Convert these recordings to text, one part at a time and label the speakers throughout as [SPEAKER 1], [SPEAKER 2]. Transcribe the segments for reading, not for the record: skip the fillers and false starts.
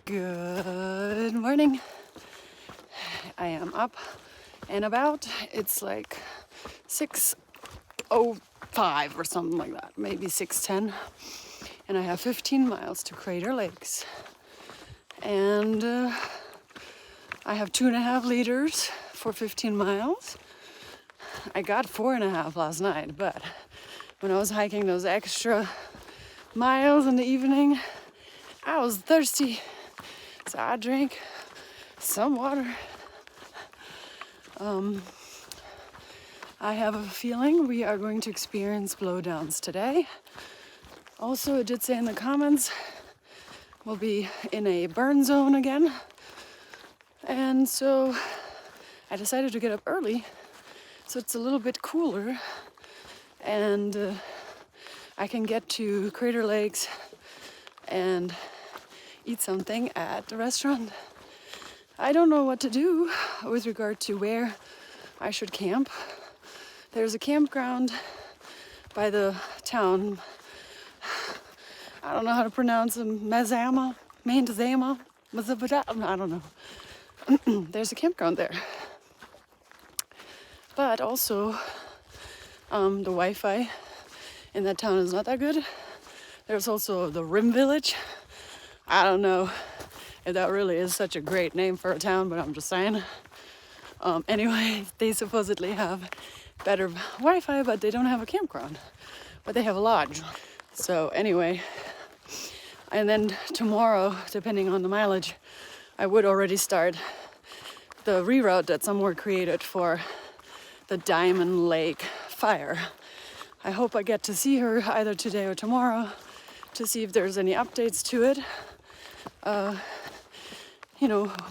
[SPEAKER 1] Good morning. I am up and about. It's like 6:05 or something like that, maybe 6:10. And I have 15 miles to Crater Lakes. And I have 2.5 liters for 15 miles. I got 4.5 last night, but when I was hiking those extra miles in the evening, I was thirsty. So I drank some water. I have a feeling we are going to experience blowdowns today. Also, it did say in the comments we'll be in a burn zone again. And so I decided to get up early so it's a little bit cooler and I can get to Crater Lakes and eat something at the restaurant. I don't know what to do with regard to where I should camp. There's a campground by the town. I don't know how to pronounce them. Mazama, Mantazama, I don't know. There's a campground there. But also, the Wi-Fi in that town is not that good. There's also the Rim Village. I don't know if that really is such a great name for a town, but I'm just saying. Anyway, they supposedly have better Wi-Fi, but they don't have a campground. But they have a lodge. So anyway, and then tomorrow, depending on the mileage, I would already start the reroute that someone created for the Diamond Lake fire. I hope I get to see her either today or tomorrow to see if there's any updates to it.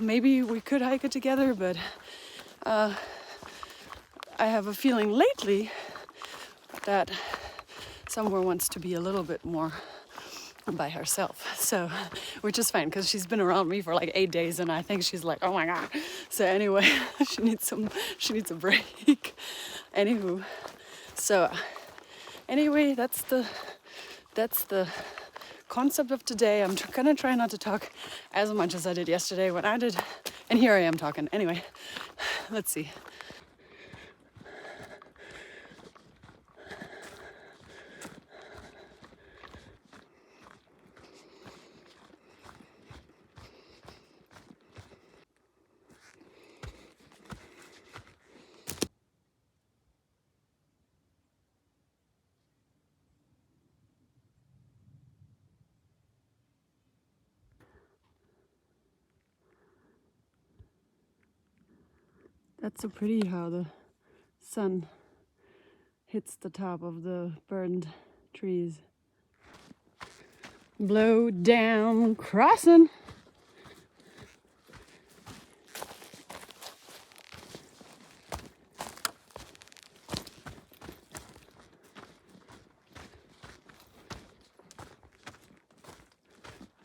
[SPEAKER 1] Maybe we could hike it together, but I have a feeling lately that Summer wants to be a little bit more by herself. So, which is fine because she's been around me for like 8 days and I think she's like, oh my God. So anyway, she needs a break. Anywho, so anyway, that's the concept of today. I'm gonna try not to talk as much as I did yesterday when I did, and here I am talking. Anyway, let's see. That's so pretty how the sun hits the top of the burned trees. Blow down crossing.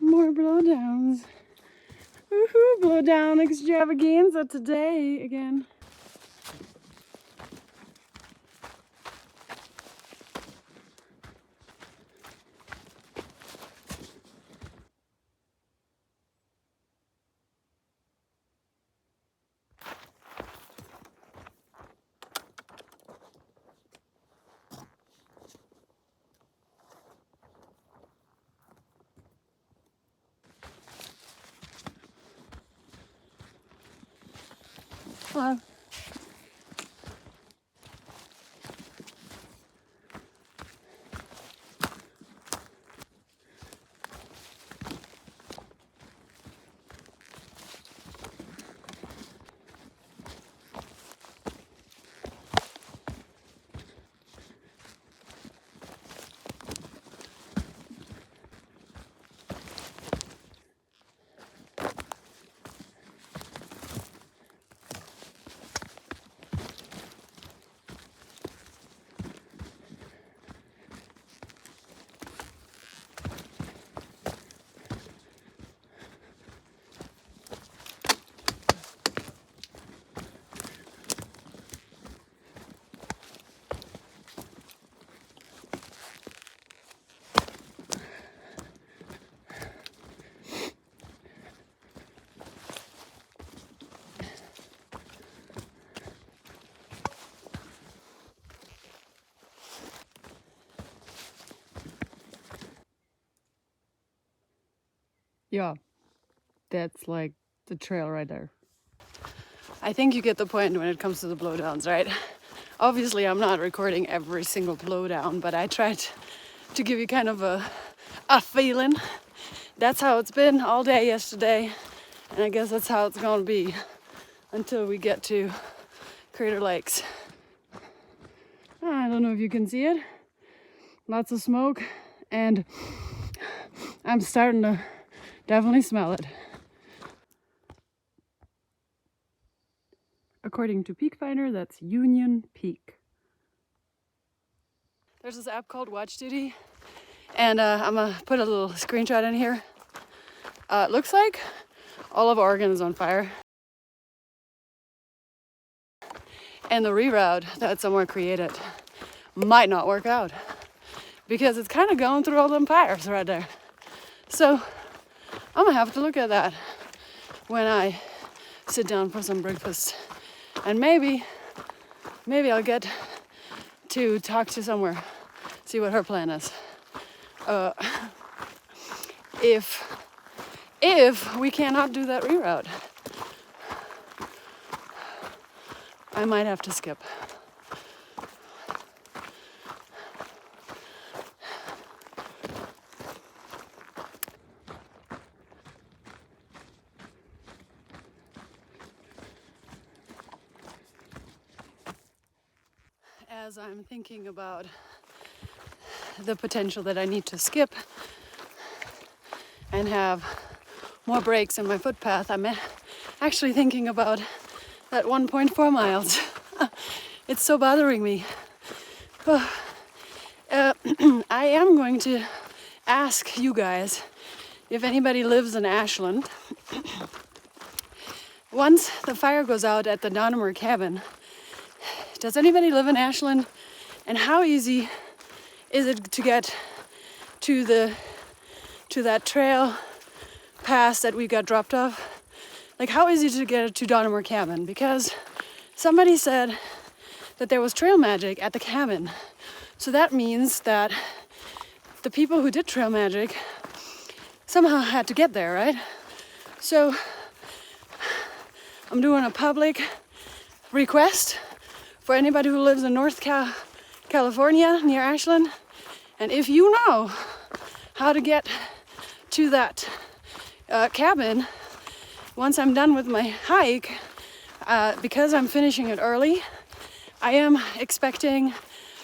[SPEAKER 1] More blowdowns. Woohoo, blowdown extravaganza today again. Hello. Yeah, that's like the trail right there. I think you get the point when it comes to the blowdowns, right? Obviously, I'm not recording every single blowdown, but I tried to give you kind of a feeling. That's how it's been all day yesterday, and I guess that's how it's gonna be until we get to Crater Lakes. I don't know if you can see it. Lots of smoke, and I'm starting to definitely smell it. According to Peak Finder, that's Union Peak. There's this app called Watch Duty, and I'm gonna put a little screenshot in here. It looks like all of Oregon is on fire. And the reroute that someone created might not work out because it's kind of going through all them fires right there. So I'm gonna have to look at that when I sit down for some breakfast. And maybe I'll get to talk to somewhere, see what her plan is. If we cannot do that reroute, I might have to skip. As I'm thinking about the potential that I need to skip and have more breaks in my footpath, I'm actually thinking about that 1.4 miles. It's so bothering me. I am going to ask you guys if anybody lives in Ashland. Once the fire goes out at the Donimer cabin, does anybody live in Ashland? And how easy is it to get to that trail pass that we got dropped off? Like, how easy to get to Donimer cabin? Because somebody said that there was trail magic at the cabin. So that means that the people who did trail magic somehow had to get there, right? So I'm doing a public request for anybody who lives in North California near Ashland. And if you know how to get to that cabin, once I'm done with my hike, because I'm finishing it early, I am expecting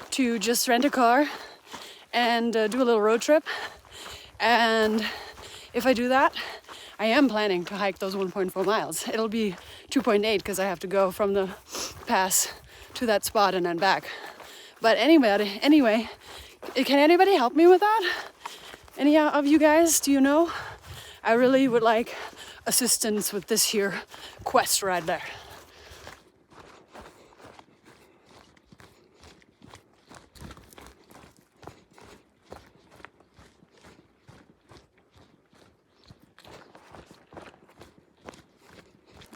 [SPEAKER 1] to just rent a car and do a little road trip. And if I do that, I am planning to hike those 1.4 miles. It'll be 2.8 because I have to go from the pass to that spot and then back. But anyway, can anybody help me with that? Any of you guys, do you know? I really would like assistance with this here quest right there.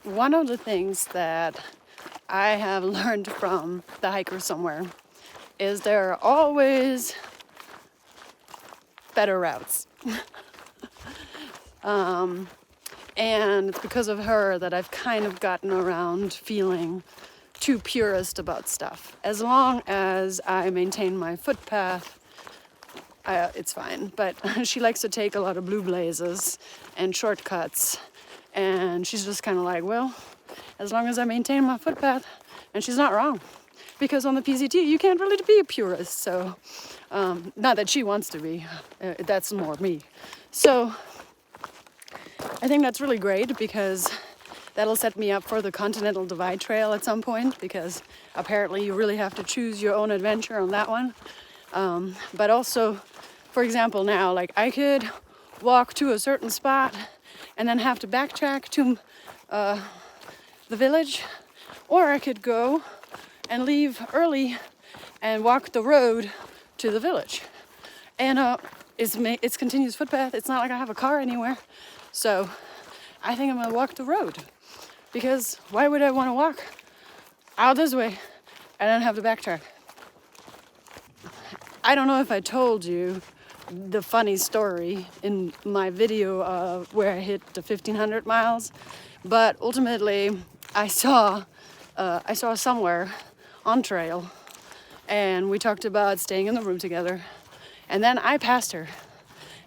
[SPEAKER 1] One of the things that I have learned from the Hiker Somewhere is there are always better routes. And it's because of her that I've kind of gotten around feeling too purist about stuff. As long as I maintain my footpath, it's fine. But she likes to take a lot of blue blazes and shortcuts. And she's just kind of like, well, as long as I maintain my footpath. And she's not wrong. Because on the PCT, you can't really be a purist. So, not that she wants to be. That's more me. So, I think that's really great because that'll set me up for the Continental Divide Trail at some point. Because apparently you really have to choose your own adventure on that one. But also, for example, now, like I could walk to a certain spot and then have to backtrack to the village, or I could go and leave early and walk the road to the village. And it's continuous footpath. It's not like I have a car anywhere. So I think I'm gonna walk the road because why would I want to walk out this way and then have to backtrack? I don't know if I told you the funny story in my video where I hit the 1,500 miles, but ultimately I saw somewhere on trail, and we talked about staying in the room together, and then I passed her,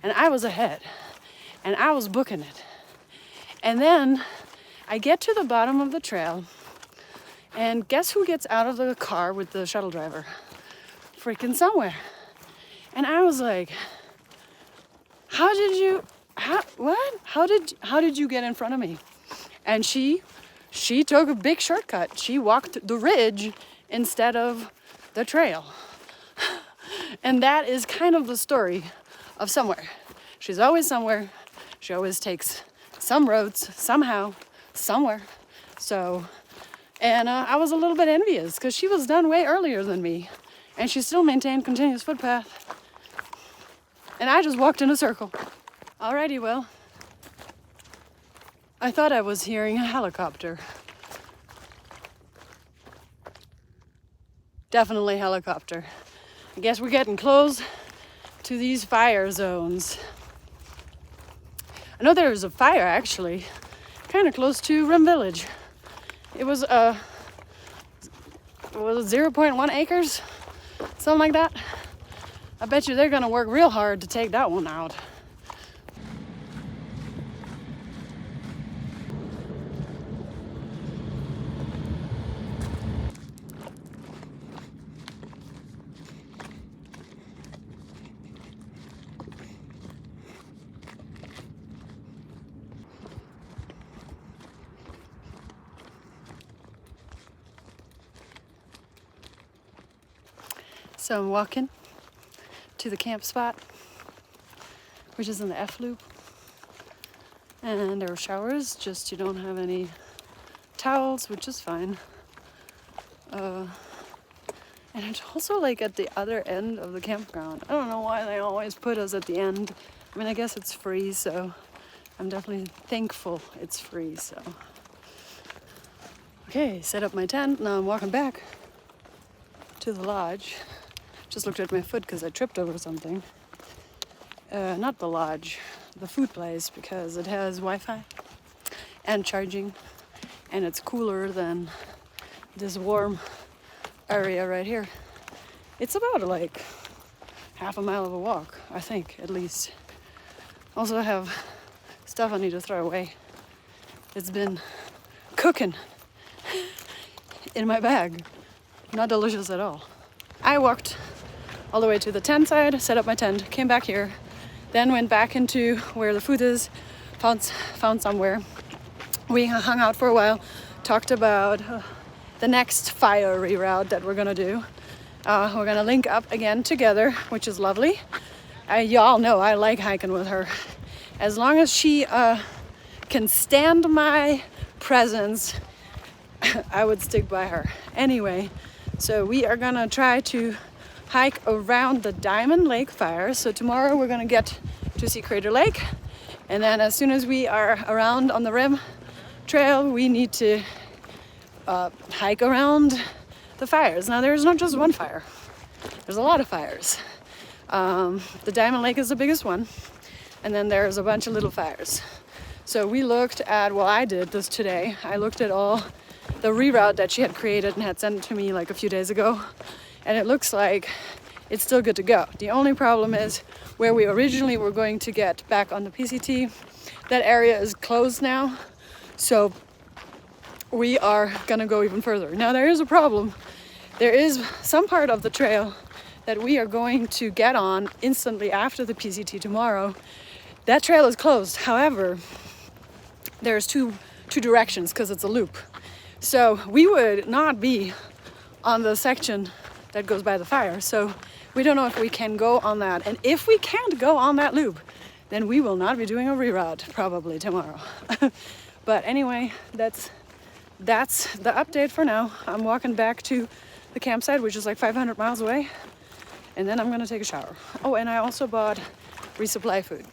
[SPEAKER 1] and I was ahead, and I was booking it, and then I get to the bottom of the trail, and guess who gets out of the car with the shuttle driver? Freaking somewhere. And I was like, how did you get in front of me? And she took a big shortcut. She walked the ridge instead of the trail. And that is kind of the story of somewhere. She's always somewhere. She always takes some roads, somehow, somewhere. So, and I was a little bit envious because she was done way earlier than me. And she still maintained continuous footpath. And I just walked in a circle. Alrighty, well, I thought I was hearing a helicopter. Definitely helicopter. I guess we're getting close to these fire zones. I know there was a fire actually, kind of close to Rim Village. It was 0.1 acres, something like that. I bet you they're gonna work real hard to take that one out. So I'm walking to the camp spot, which is in the F loop, and there are showers, just you don't have any towels, which is fine. And it's also like at the other end of the campground. I don't know why they always put us at the end. I mean, I guess it's free, so I'm definitely thankful it's free. So okay, set up my tent. Now I'm walking back to the lodge. Just looked at my foot because I tripped over something. Not the lodge, the food place, because it has Wi-Fi and charging, and it's cooler than this warm area right here. It's about like half a mile of a walk, I think, at least. Also, I have stuff I need to throw away. It's been cooking in my bag. Not delicious at all. I walked all the way to the tent side, set up my tent, came back here, then went back into where the food is, found somewhere. We hung out for a while, talked about the next fire reroute that we're gonna do. We're gonna link up again together, which is lovely. Y'all know I like hiking with her. As long as she can stand my presence, I would stick by her. Anyway, so we are gonna try to hike around the Diamond Lake fire. So tomorrow we're gonna get to see Crater Lake, and then as soon as we are around on the Rim Trail, we need to hike around the fires. Now there's not just one fire, there's a lot of fires. The Diamond Lake is the biggest one, and then there's a bunch of little fires. So we looked at, well, I did this today, I looked at all the reroute that she had created and had sent to me like a few days ago, and it looks like it's still good to go. The only problem is where we originally were going to get back on the PCT, that area is closed now, so we are gonna go even further. Now there is a problem. There is some part of the trail that we are going to get on instantly after the PCT tomorrow. That trail is closed. However, there's two directions because it's a loop. So we would not be on the section that goes by the fire. So we don't know if we can go on that. And if we can't go on that loop, then we will not be doing a reroute probably tomorrow. But anyway, that's the update for now. I'm walking back to the campsite, which is like 500 miles away. And then I'm gonna take a shower. Oh, and I also bought resupply food.